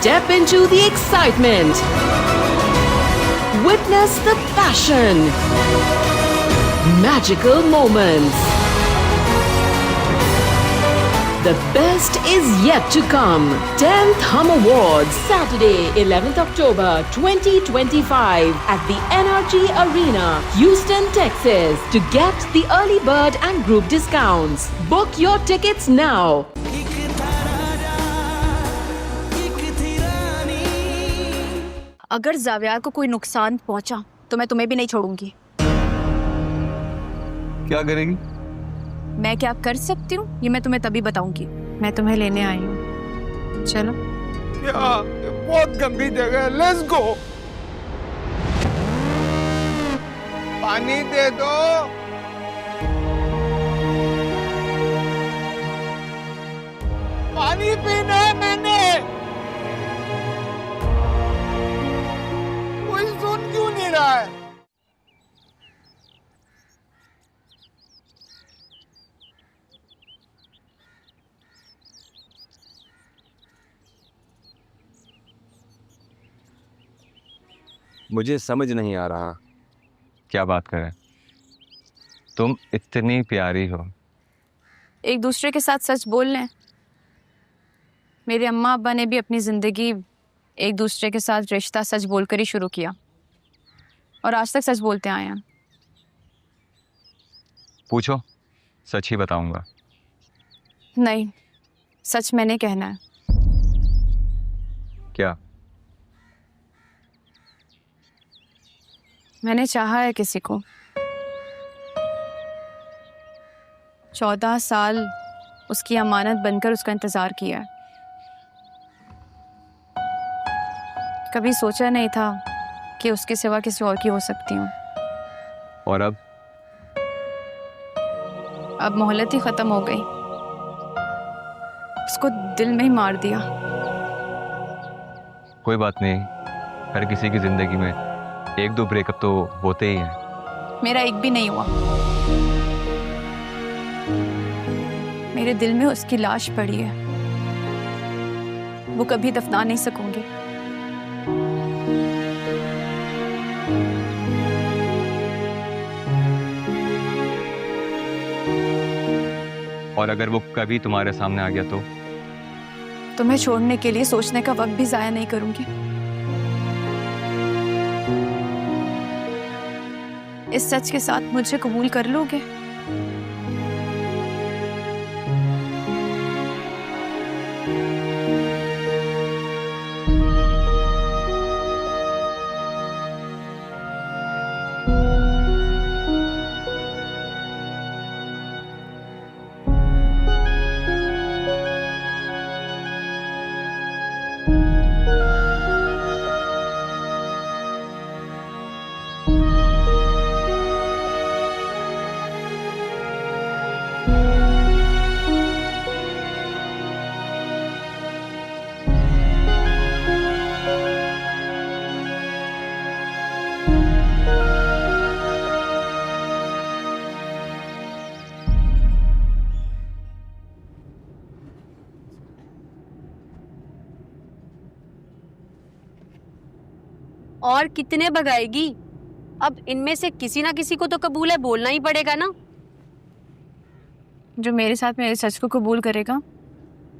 Step into the excitement. Witness the passion. Magical moments. The best is yet to come. 10th Hum Awards, Saturday, 11th October 2025 at the NRG Arena, Houston, Texas. To get the early bird and group discounts, book your tickets now. अगर जाविया को कोई नुकसान पहुंचा तो मैं तुम्हें भी नहीं छोड़ूंगी। क्या करेगी? मैं क्या कर सकती हूँ ये मैं तुम्हें तभी बताऊंगी। मैं तुम्हें लेने आई हूँ, चलो। क्या? बहुत गंदी जगह है, लेट्स गो। पानी दे दो। पानी पीना है मैंने। कोई सुन क्यों नहीं रहा है? मुझे समझ नहीं आ रहा। क्या बात करें? तुम इतनी प्यारी हो। एक दूसरे के साथ सच बोल लें। मेरे अम्मा अब्बा ने भी अपनी जिंदगी एक दूसरे के साथ रिश्ता सच बोलकर ही शुरू किया और आज तक सच बोलते आए हैं। पूछो, सच ही बताऊंगा। नहीं, सच मैंने कहना है। क्या? मैंने चाहा है किसी को। 14 साल उसकी अमानत बनकर उसका इंतजार किया है। कभी सोचा नहीं था कि उसके सिवा किसी और की हो सकती हूँ। और अब मोहलत ही खत्म हो गई। उसको दिल में ही मार दिया। कोई बात नहीं, हर किसी की जिंदगी में एक दो ब्रेकअप तो होते ही हैं। मेरा एक भी नहीं हुआ। मेरे दिल में उसकी लाश पड़ी है, वो कभी दफना नहीं सकूंगी। और अगर वो कभी तुम्हारे सामने आ गया तो? तुम्हें छोड़ने के लिए सोचने का वक्त भी जाया नहीं करूंगी। इस सच के साथ मुझे कबूल कर लोगे? और कितने भगाएगी? अब इनमें से किसी ना किसी को तो कबूल है बोलना ही पड़ेगा ना। जो मेरे साथ मेरे सच को कबूल करेगा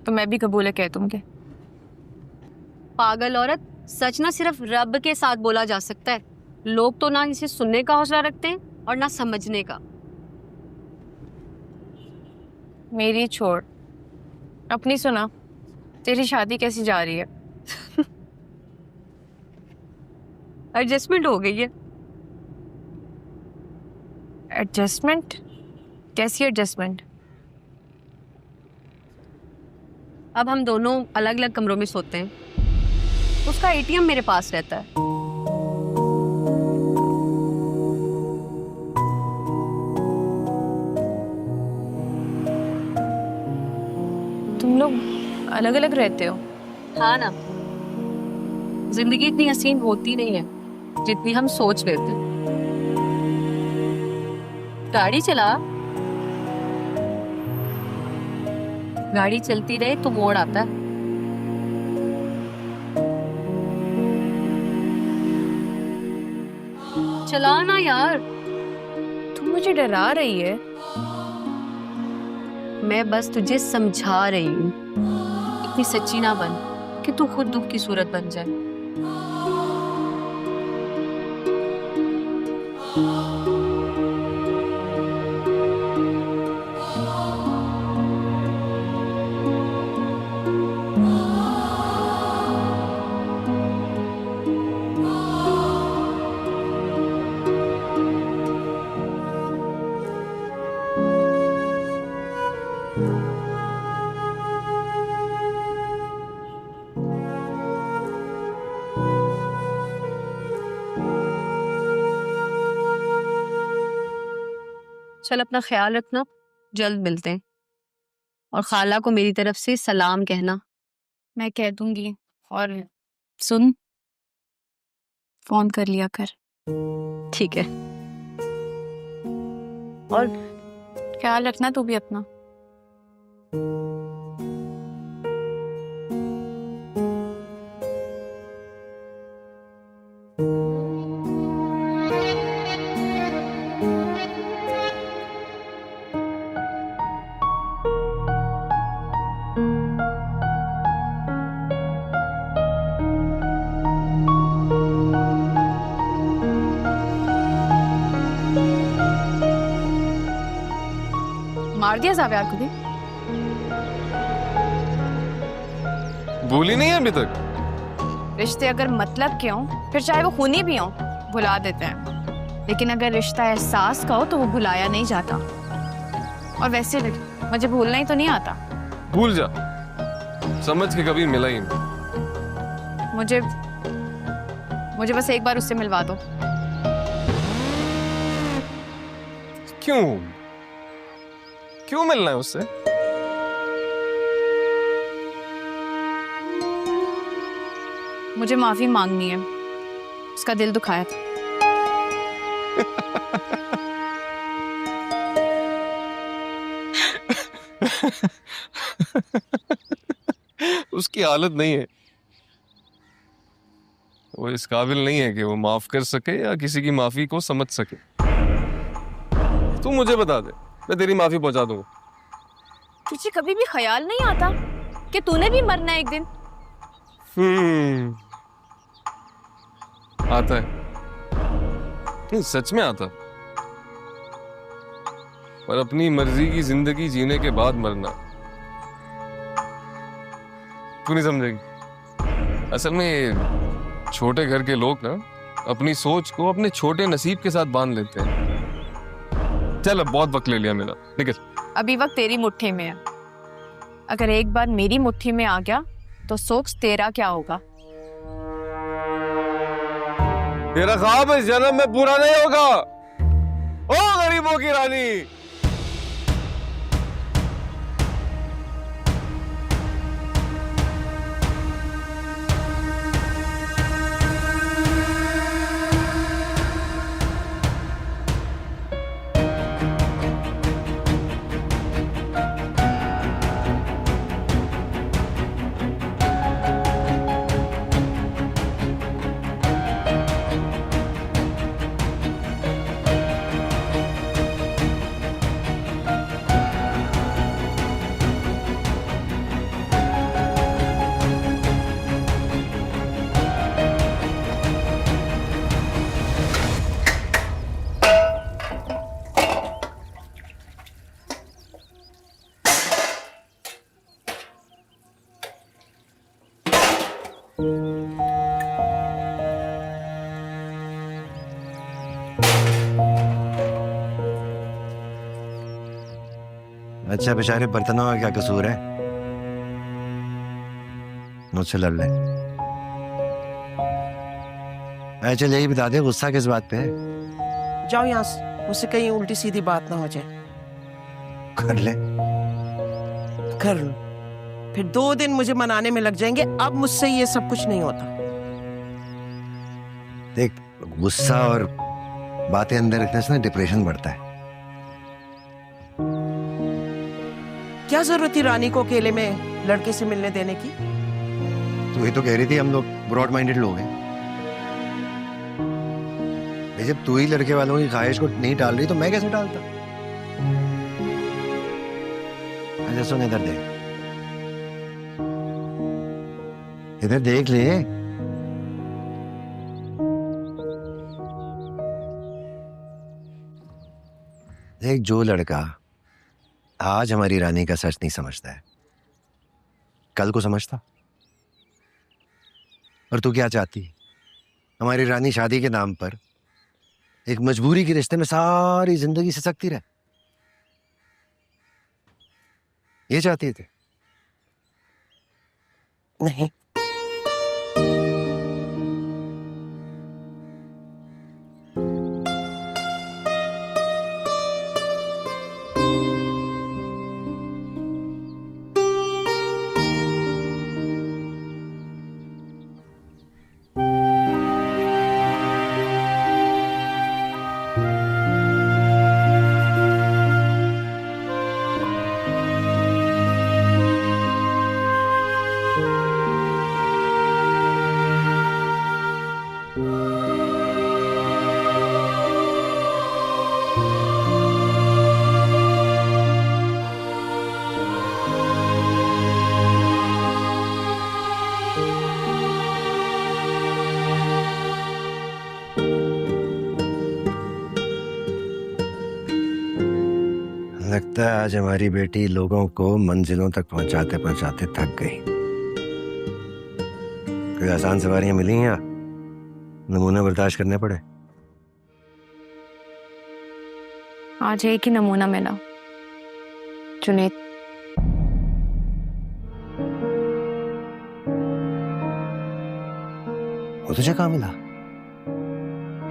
तो मैं भी कबूल है कह दूंगी। पागल औरत, सच ना सिर्फ रब के साथ बोला जा सकता है। लोग तो ना इसे सुनने का हौसला रखते हैं और ना समझने का। मेरी छोड़, अपनी सुना। तेरी शादी कैसी जा रही है? एडजस्टमेंट हो गई है। एडजस्टमेंट? कैसी एडजस्टमेंट? अब हम दोनों अलग अलग कमरों में सोते हैं। उसका एटीएम मेरे पास रहता है। तुम लोग अलग अलग रहते हो? हाँ ना, जिंदगी इतनी हसीन होती नहीं है जितनी हम सोच लेते हैं। गाड़ी चला, गाड़ी चलती रहे तो मोड़ आता है। चला ना यार। तू मुझे डरा रही है। मैं बस तुझे समझा रही हूँ, इतनी सच्ची ना बन कि तू खुद दुख की सूरत बन जाए। चल अपना ख्याल रखना, जल्द मिलते हैं। और खाला को मेरी तरफ से सलाम कहना। मैं कह दूंगी। और सुन, फोन कर लिया कर। ठीक है। और ख्याल रखना तू भी अपना। मार दिया जावेद को भी? भूली नहीं है अभी तक? रिश्ते अगर मतलब के हों, फिर चाहे वो खूनी भी हों, भुला देते हैं। लेकिन अगर रिश्ता एहसास का हो तो वो भुलाया नहीं जाता। और वैसे भी मुझे भूलना ही तो नहीं आता। भूल जा, समझ के कभी मिला ही नहीं। मुझे बस एक बार उससे मिलवा दो। क्यों मिलना है उससे? मुझे माफी मांगनी है, उसका दिल दुखाया था। उसकी हालत नहीं है, वो इस काबिल नहीं है कि वो माफ कर सके या किसी की माफी को समझ सके। तू मुझे बता दे, मैं तेरी माफी पहुंचा दूंगा। तुझे कभी भी ख्याल नहीं आता कि तूने भी मरना है एक दिन? आता है, नहीं सच में आता। पर अपनी मर्जी की जिंदगी जीने के बाद मरना तू नहीं समझेगी। असल में छोटे घर के लोग ना अपनी सोच को अपने छोटे नसीब के साथ बांध लेते हैं। चल अब बहुत वक्त ले लिया मेरा, निकल। अभी वक्त तेरी मुट्ठी में है। अगर एक बार मेरी मुट्ठी में आ गया तो सोच तेरा क्या होगा। तेरा ख्वाब इस जन्म में पूरा नहीं होगा, ओ गरीबों की रानी। अच्छा बेचारे बर्तनों का क्या कसूर है? मुझसे लड़ ले। अच्छा यही बता दे, गुस्सा किस बात पे है? जाओ यहाँ से, मुझसे कहीं उल्टी सीधी बात ना हो जाए। कर ले। कर लो, फिर 2 दिन मुझे मनाने में लग जाएंगे। अब मुझसे ये सब कुछ नहीं होता। देख, गुस्सा और बातें अंदर रखने से ना डिप्रेशन बढ़ता है। क्या जरूरत थी रानी को अकेले में लड़के से मिलने देने की? तू ही तो कह रही थी हम लोग ब्रॉड माइंडेड लोग हैं। जब तू ही लड़के वालों की ख्वाहिश को नहीं टाल रही तो मैं कैसे टालता? अच्छा सुन, इधर देख, इधर देख ले। देख, जो लड़का आज हमारी रानी का सच नहीं समझता है, कल को समझता। और तू क्या चाहती है? हमारी रानी शादी के नाम पर एक मजबूरी के रिश्ते में सारी जिंदगी सिसकती रहे, ये चाहती थी? नहीं, लगता है आज हमारी बेटी लोगों को मंजिलों तक पहुंचाते पहुंचाते थक गई। कोई आसान सवारियां मिली या नमूने बर्दाश्त करने पड़े? आज एक ही नमूना मिला, जुनैद। वो तुझे कहाँ मिला?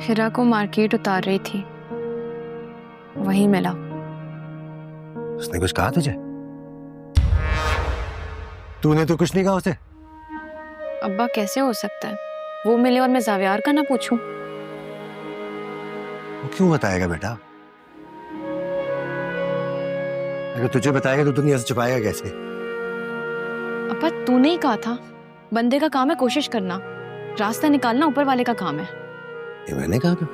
हिरा को मार्केट उतार रही थी, वहीं मिला। उसने कुछ कहा तुझे? तूने तो कुछ नहीं कहा उसे। अब्बा कैसे हो सकता है, वो मिले और मैं जावियार का ना पूछूं? वो क्यों बताएगा बेटा? अगर तुझे बताएगा तो दुनिया से छुपाएगा कैसे? अब्बा तूने ही कहा था, बंदे का काम है कोशिश करना, रास्ता निकालना ऊपर वाले का काम है। ये मैंने कहा था?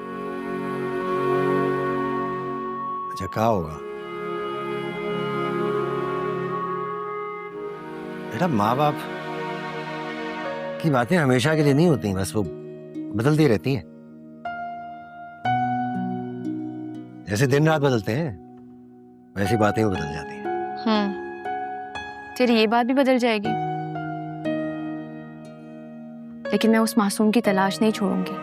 अच्छा, कहा होगा बेटा। माँ बाप की बातें हमेशा के लिए नहीं होती, बस वो बदलती रहती हैं। जैसे दिन रात बदलते हैं वैसी बातें भी बदल जाती हैं। फिर ये बात भी बदल जाएगी, लेकिन मैं उस मासूम की तलाश नहीं छोड़ूंगी।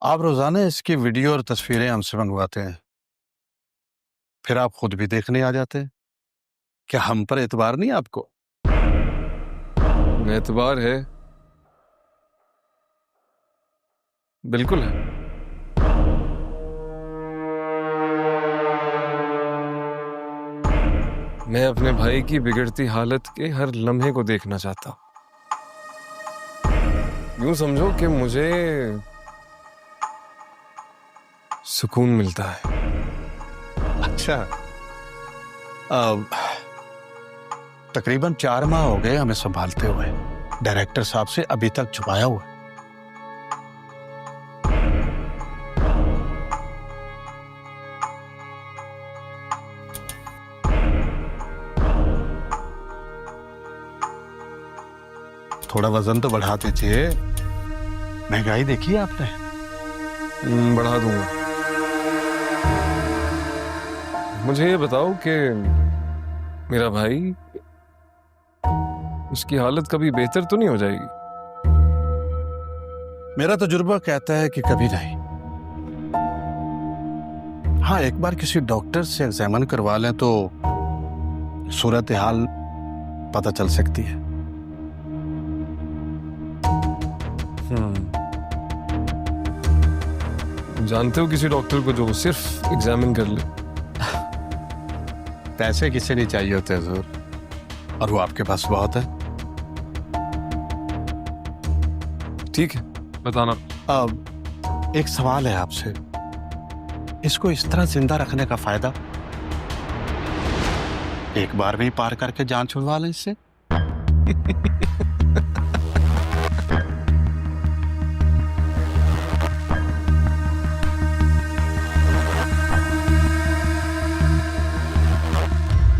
आप रोजाना इसकी वीडियो और तस्वीरें हमसे मंगवाते हैं, फिर आप खुद भी देखने आ जाते हैं। क्या हम पर एतबार नहीं आपको? एतबार है, बिल्कुल है। मैं अपने भाई की बिगड़ती हालत के हर लम्हे को देखना चाहता हूं। यूं समझो कि मुझे सुकून मिलता है। अच्छा, तकरीबन 4 माह हो गए हमें संभालते हुए, डायरेक्टर साहब से अभी तक छुपाया हुआ है। थोड़ा वजन तो बढ़ा दीजिए। महंगाई देखी है आपने? बढ़ा दूंगा। मुझे ये बताओ कि मेरा भाई, उसकी हालत कभी बेहतर तो नहीं हो जाएगी? मेरा तजुर्बा कहता है कि कभी नहीं। हाँ, एक बार किसी डॉक्टर से एग्जामिन करवा लें तो सूरत हाल पता चल सकती है। जानते हो किसी डॉक्टर को जो सिर्फ एग्जामिन कर ले? पैसे किसे नहीं चाहिए होते हुजूर, और वो आपके पास बहुत है। ठीक है, बताना। अब एक सवाल है आपसे, इसको इस तरह जिंदा रखने का फायदा? एक बार में ही पार करके जान छुड़वा लें इससे।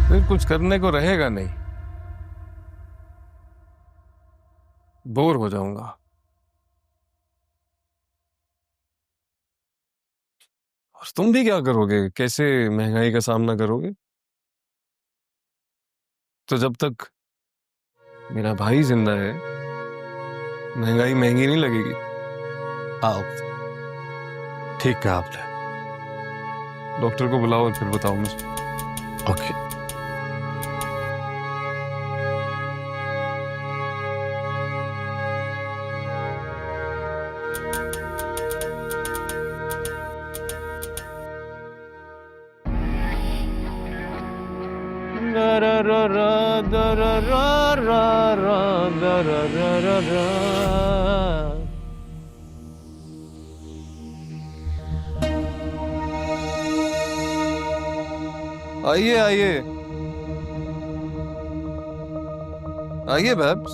फिर कुछ करने को रहेगा नहीं, बोर हो जाऊंगा। और तुम भी क्या करोगे? कैसे महंगाई का सामना करोगे? तो जब तक मेरा भाई जिंदा है, महंगाई महंगी नहीं लगेगी। आओ, ठीक कहा आपने। डॉक्टर को बुलाओ और फिर बताओ मुझे। ओके। आइए आइए आइए बैब्स।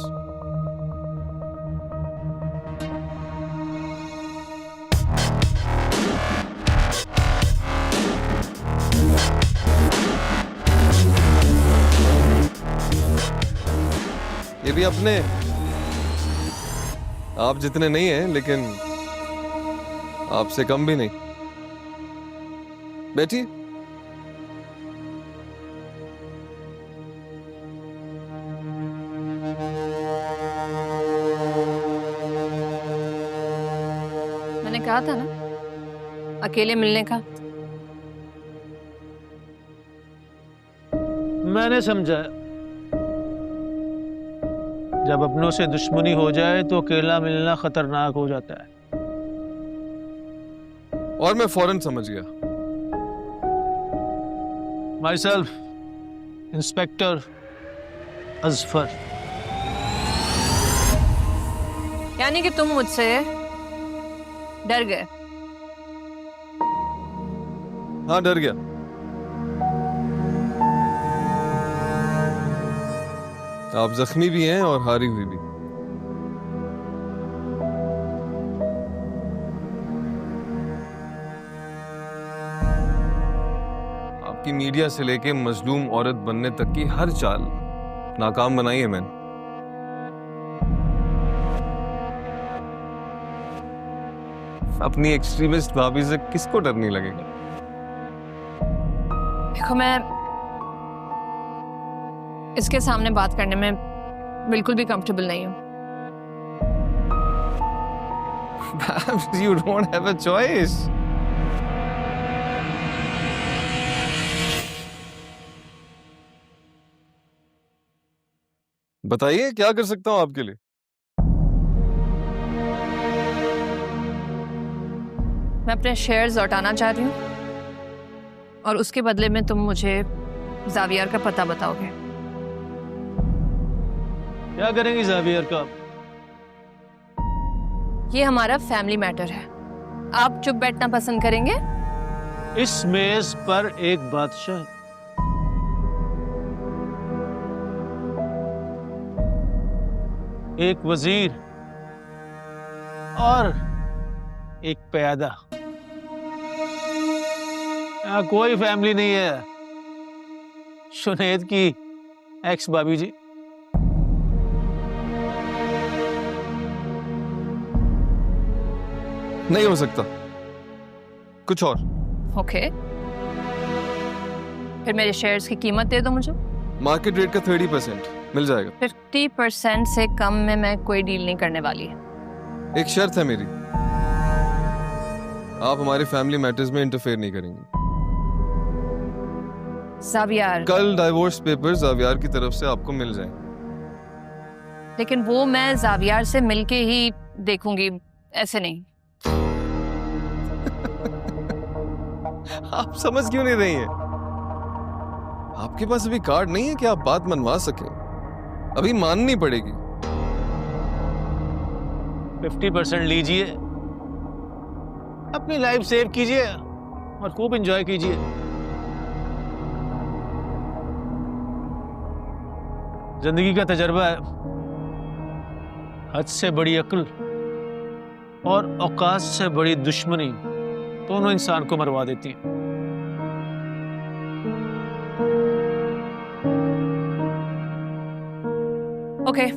ये भी अपने, आप जितने नहीं हैं लेकिन आपसे कम भी नहीं। बैठिए। मैंने कहा था ना अकेले मिलने का। मैंने समझा, जब अपनों से दुश्मनी हो जाए तो अकेला मिलना खतरनाक हो जाता है। और मैं फौरन समझ गया। My self inspector Azfar. यानी कि तुम मुझसे डर गए? हाँ, डर गया। आप जख्मी भी हैं और हारी हुई भी। आपकी मीडिया से लेके मजलूम औरत बनने तक की हर चाल नाकाम बनाई है मैंने। अपनी एक्सट्रीमिस्ट भाभी से किसको डर नहीं लगेगा? देखो, मैं इसके सामने बात करने में बिल्कुल भी कंफर्टेबल नहीं हूँ। You don't have a choice. बताइए क्या कर सकता हूँ आपके लिए? मैं अपने शेयर्स लौटाना चाह रही हूँ और उसके बदले में तुम मुझे जावियर का पता बताओगे। क्या करेंगी जावियर का? ये हमारा फैमिली मैटर है। आप चुप बैठना पसंद करेंगे? इस मेज पर एक बादशाह, एक वजीर और एक प्यादा। यहाँ कोई फैमिली नहीं है। शुनेद की एक्स भाभी जी। नहीं हो सकता, कुछ और। ओके, फिर मेरे शेयर्स की कीमत दे दो मुझे। मार्केट रेट का 30% मिल जाएगा। 50% से कम में मैं कोई डील नहीं करने वाली। एक शर्त है मेरी, आप हमारे फैमिली मैटर्स में इंटरफेयर नहीं करेंगे। ज़ावियार, कल डाइवोर्स पेपर्स ज़ावियार की तरफ से आपको मिल जाएंगे। लेकिन वो मैं ज़ावियार से मिलके ही देखूंगी, ऐसे नहीं। आप समझ क्यों नहीं रही हैं? आपके पास अभी कार्ड नहीं है कि आप बात मनवा सके, अभी माननी पड़ेगी। 50% लीजिए, अपनी लाइफ सेव कीजिए और खूब एंजॉय कीजिए। जिंदगी का तजर्बा है, हद से बड़ी अक्ल और औकात से बड़ी दुश्मनी दोनों इंसान को मरवा देती हैं। ओके,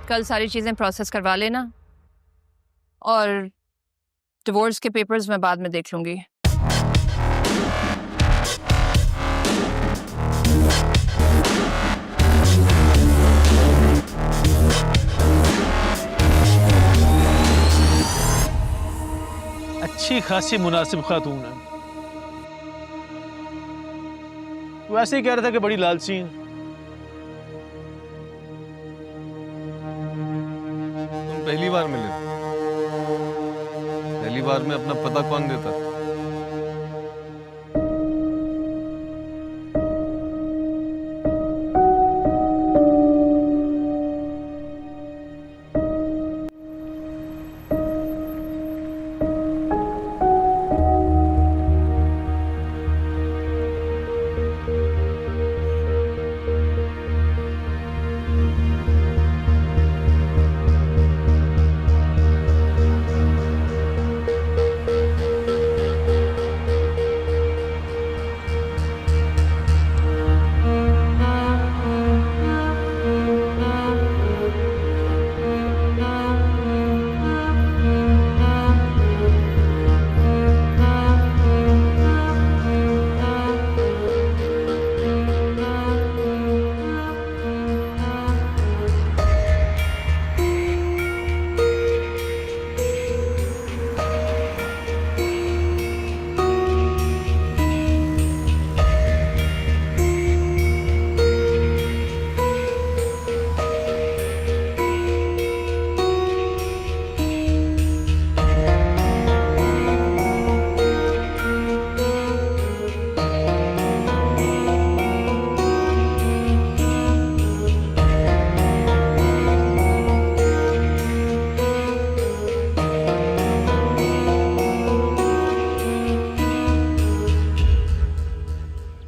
कल सारी चीजें प्रोसेस करवा लेना और डिवोर्स के पेपर्स मैं बाद में देख लूंगी। अच्छी खासी मुनासिब खातून है। वैसे ही कह रहा था कि बड़ी लालची है। तुम पहली बार मिले, पहली बार में अपना पता कौन देता?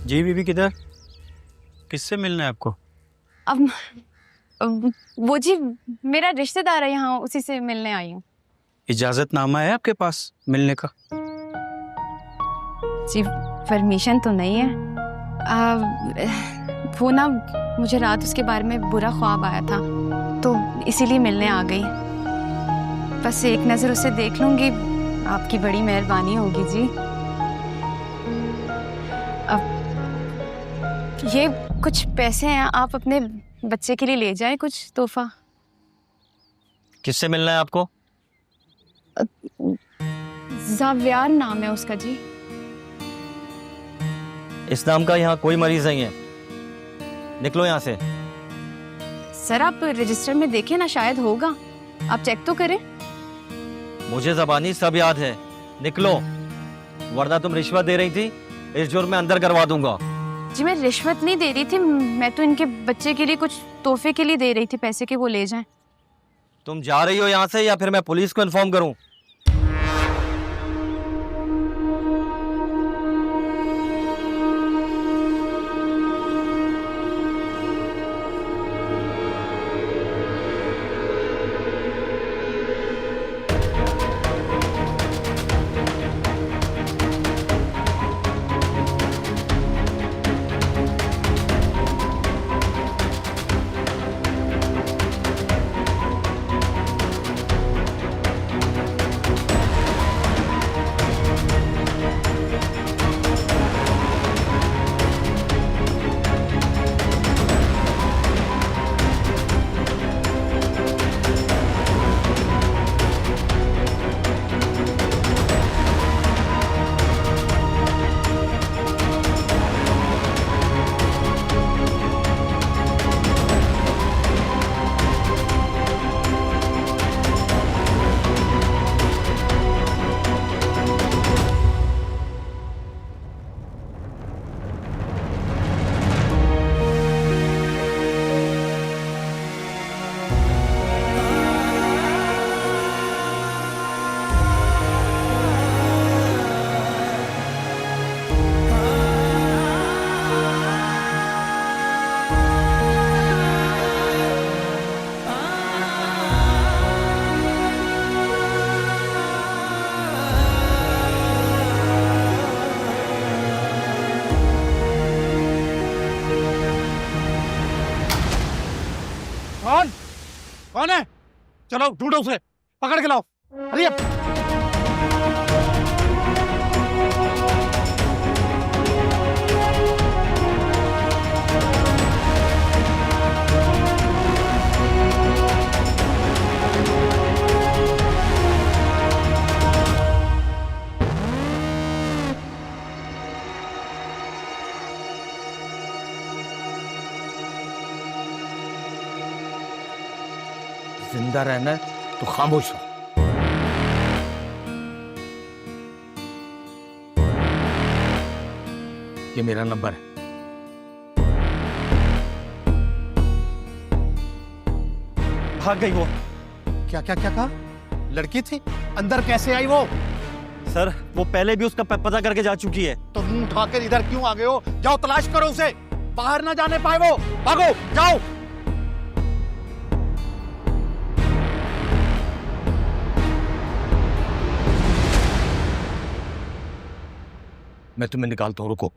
जी बीबी किधर, किससे मिलना है आपको? अब वो जी मेरा रिश्तेदार है यहाँ, उसी से मिलने आई हूँ। इजाजतनामा है आपके पास मिलने का? जी परमिशन तो नहीं है। वो ना मुझे रात उसके बारे में बुरा ख्वाब आया था, तो इसीलिए मिलने आ गई। बस एक नज़र उसे देख लूँगी, आपकी बड़ी मेहरबानी होगी जी। अब ये कुछ पैसे हैं, आप अपने बच्चे के लिए ले जाएं, कुछ तोहफा। किससे मिलना है आपको? ज़ावियार नाम है उसका जी। इस नाम का यहाँ कोई मरीज नहीं है, निकलो यहाँ से। सर आप रजिस्टर में देखें ना, शायद होगा, आप चेक तो करें। मुझे ज़बानी सब याद है, निकलो, वरना तुम रिश्वत दे रही थी, इस जुर्म में अंदर करवा दूंगा। जी मैं रिश्वत नहीं दे रही थी, मैं तो इनके बच्चे के लिए कुछ तोहफे के लिए दे रही थी पैसे के, वो ले जाएं। तुम जा रही हो यहाँ से या फिर मैं पुलिस को इन्फॉर्म करूँ? कौन है? चलो ढूंढो उसे, पकड़ के लाओ। अरे जिंदा रहना है तो खामोश हो। ये मेरा नंबर है। भाग गई वो। क्या क्या क्या कहा? लड़की थी, अंदर कैसे आई वो? सर वो पहले भी उसका पता करके जा चुकी है। तो मुंह उठाकर इधर क्यों आ गए हो? जाओ तलाश करो उसे, बाहर ना जाने पाए वो। भागो, जाओ। मैं तुम्हें निकालता हूं, रुको।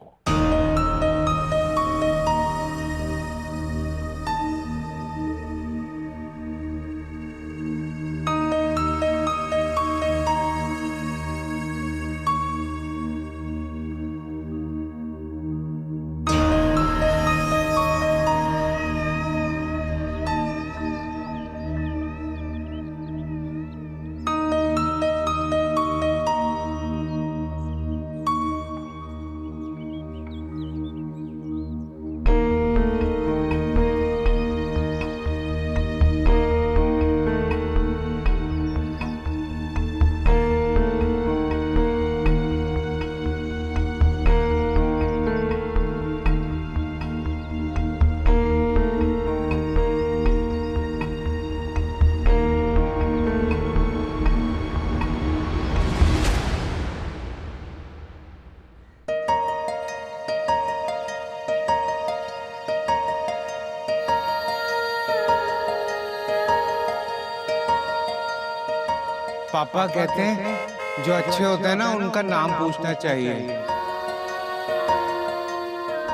पापा कहते हैं जो अच्छे होते हैं ना उनका नाम पूछना चाहिए।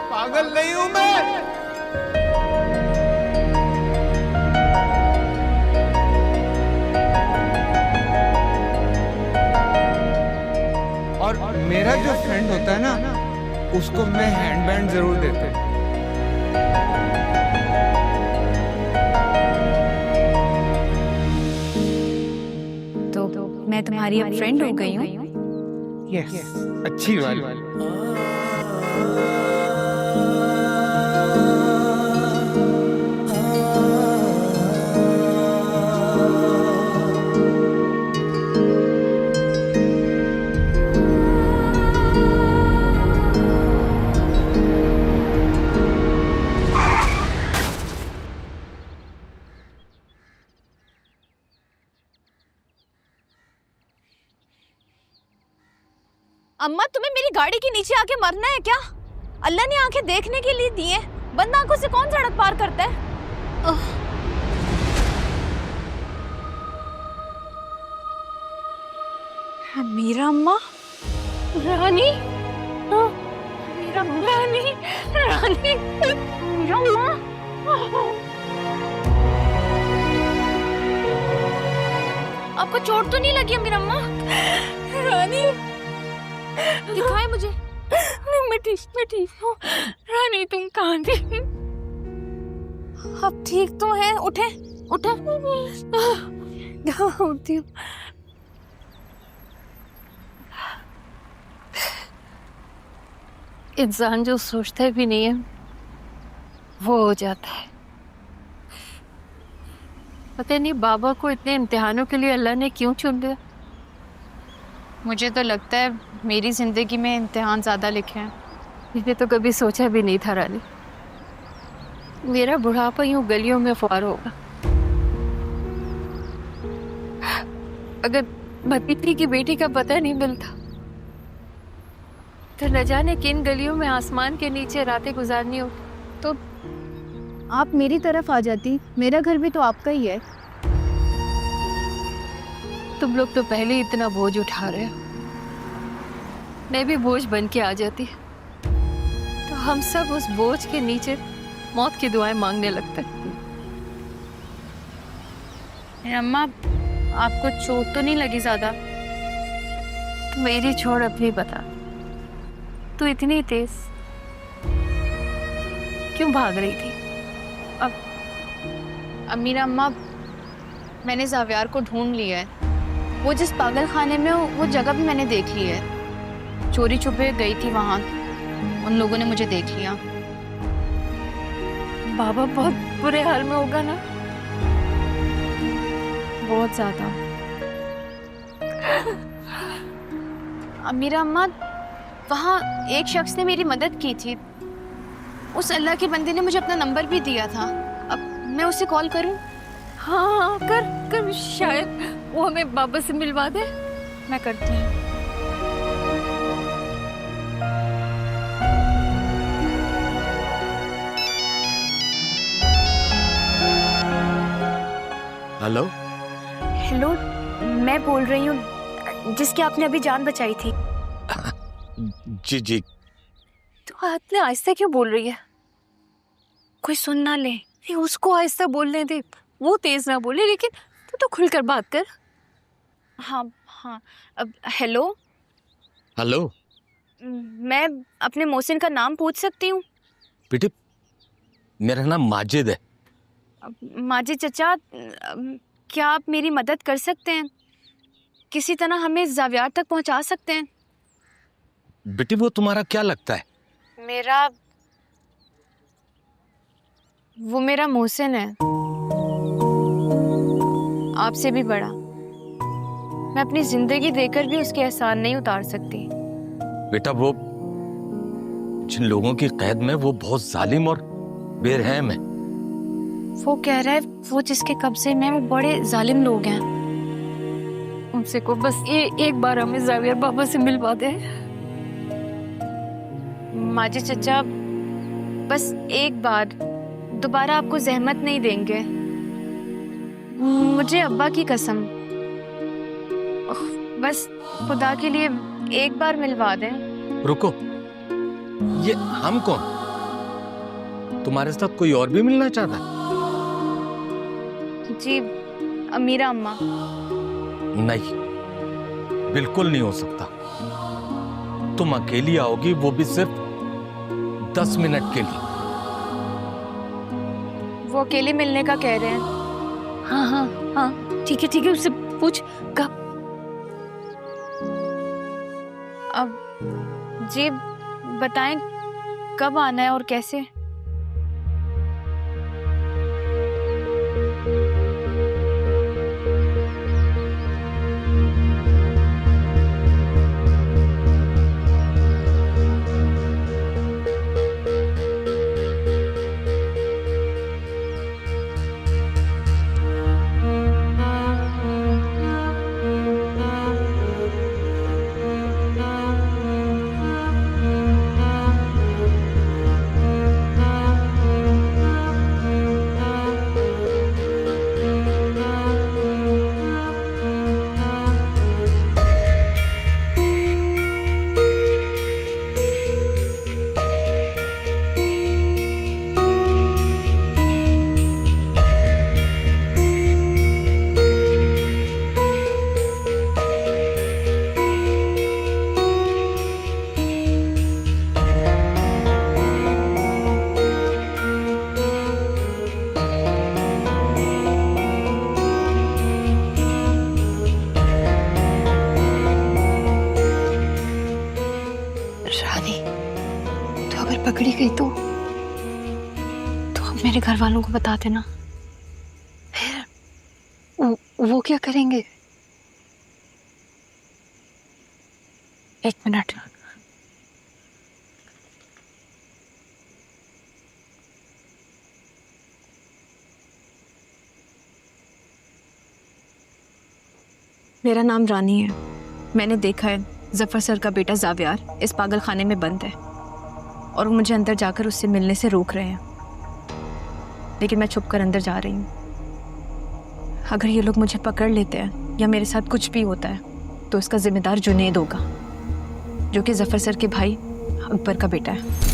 पागल नहीं हूं मैं। और मेरा जो फ्रेंड होता है ना उसको मैं हैंडबैंड जरूर देते। मैं तुम्हारी अब फ्रेंड हो गई हूँ। यस, अच्छी वाली। अम्मा तुम्हें मेरी गाड़ी के नीचे आके मरना है क्या? अल्लाह ने आंखें देखने के लिए दी हैं। बंद आंखों से कौन सड़क पार करता है? मेरा अम्मा रानी, मेरा रानी, रानी, मेरा अम्मा। आपको चोट तो नहीं लगी मेरा अम्मा? रानी दिखाए मुझे। मैं ठीक हूँ। रानी तुम कहाँ थी? अब ठीक तो है? उठे उठे। उठती हूँ। इंसान जो सोचता भी नहीं है वो हो जाता है। पता नहीं बाबा को इतने इम्तिहानों के लिए अल्लाह ने क्यों चुन लिया। मुझे तो लगता है मेरी ज़िंदगी में इम्तिहान ज़्यादा लिखे हैं। मैंने तो कभी सोचा भी नहीं था रानी मेरा बुढ़ापा यूं गलियों में ख्वार होगा। अगर भतीजी की बेटी का पता नहीं मिलता तो न जाने किन गलियों में आसमान के नीचे रातें गुजारनी होती। तो आप मेरी तरफ आ जाती, मेरा घर भी तो आपका ही है। तुम लोग तो पहले ही इतना बोझ उठा रहे हो, मैं भी बोझ बन के आ जाती तो हम सब उस बोझ के नीचे मौत की दुआएं मांगने लगते। अम्मा आपको चोट तो नहीं लगी ज्यादा? तो मेरी छोड़ अपनी बता, तू इतनी तेज क्यों भाग रही थी? अब मीरा अम्मा, मैंने जावियार को ढूंढ लिया है। वो जिस पागल खाने में हो वो जगह भी मैंने देख ली है। चोरी छुपे गई थी वहां, उन लोगों ने मुझे देख लिया। बाबा बहुत बुरे हाल में होगा ना? बहुत ज्यादा। मीरा अम्मा, वहाँ एक शख्स ने मेरी मदद की थी। उस अल्लाह के बंदे ने मुझे अपना नंबर भी दिया था। अब मैं उसे कॉल करूं? हाँ कर, शायद वो हमें बाबा से मिलवा दे। मैं करती हूँ। हेलो हेलो, मैं बोल रही हूँ जिसकी आपने अभी जान बचाई थी। जी। तो इतने आहिस्ता क्यों बोल रही है? कोई सुन ना ले। नहीं, उसको आहिस्ता बोलने दे, वो तेज ना बोले, लेकिन तू तो खुलकर बात कर। हाँ। अब हेलो, मैं अपने मोहसिन का नाम पूछ सकती हूँ? बेटे, मेरा नाम माजिद है। माजिद चचा, क्या आप मेरी मदद कर सकते हैं? किसी तरह हमें जावियार तक पहुंचा सकते हैं? बेटे, वो तुम्हारा क्या लगता है? वो मेरा मोहसिन है, आपसे भी बड़ा। मैं अपनी जिंदगी देकर भी उसके एहसान नहीं उतार सकती। बेटा, वो जिन लोगों की कैद में वो बहुत जालिम और बेरहम है। वो कह रहा है वो जिसके कब्जे में वो बड़े जालिम लोग हैं। उनसे को बस एक बार हमें जावियर बाबा से मिलवा दे। माजिद चचा, बस एक बार, दोबारा आपको जहमत नहीं देंगे। मुझे अब्बा की कसम, बस खुदा के लिए एक बार मिलवा दें। रुको, ये हम कौन? तुम्हारे साथ कोई और भी मिलना चाहता है? जी, मीरा अम्मा। नहीं, बिल्कुल नहीं हो सकता। तुम अकेली आओगी, वो भी सिर्फ 10 मिनट के लिए। वो अकेले मिलने का कह रहे हैं। हाँ, ठीक है, उससे पूछ कब। अब जी बताएं कब आना है और कैसे? पकड़ी गई तो अब मेरे घर वालों को बता देना। फिर वो क्या करेंगे? एक मिनट। मेरा नाम रानी है। मैंने देखा है जफर सर का बेटा जावियार इस पागल खाने में बंद है और वो मुझे अंदर जाकर उससे मिलने से रोक रहे हैं, लेकिन मैं छुपकर अंदर जा रही हूँ। अगर ये लोग मुझे पकड़ लेते हैं या मेरे साथ कुछ भी होता है तो उसका जिम्मेदार जुनैद होगा, जो कि जफर सर के भाई अकबर का बेटा है।